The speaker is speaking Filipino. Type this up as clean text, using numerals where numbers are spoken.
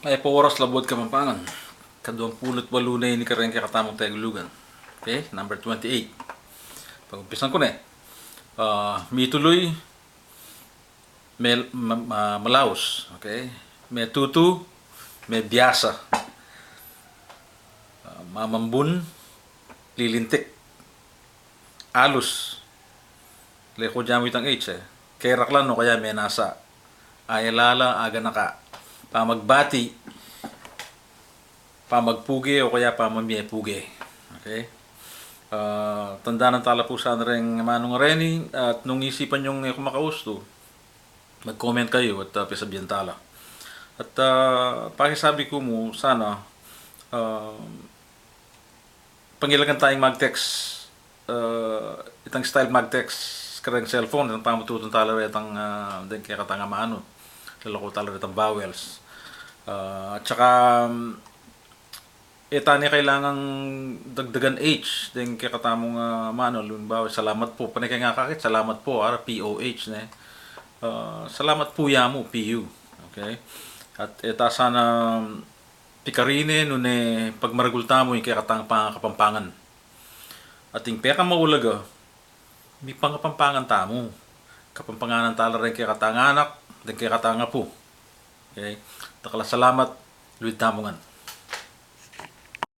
Ay po oras labot Kapampangan. Kaduang pulot walunay ni kareng katamong Tegulugan. Okay, number 28. Pag-umpisan ko na eh. Mituloy, Malaos. Okay? May tutu, may biyasa. Mamambun, lilintik. Alus. Leko jamit ang H eh. Keraklan no kaya may nasa. Ayalala, aga naka. Pamagbati, pamagpugi o kaya pamamiepugi. Okay? Tanda ng tala po sana rin manong Reni at nung isipan yung kumakausto, mag-comment kayo at pisabihan tala. At pakisabi ko mo sana pangilagan tayong mag-text itang style mag-text karang cellphone itang pamututong tala rin itang din kaya katanga maano lalako tala rin itang vowels at saka tani kailangang dagdagan H din kaya katamong mano lumbawa salamat po panay kaya nga kakit salamat po POH ne salamat po ya mo PU okay at sana pikarine no ne pagmaragulta mo yung kaya katang Kapampangan ating peka maulaga may pangkapampangan tamo Kapampanganan tala rin kaya katanganak din kaya katanga po okay takala salamat luwid tamongan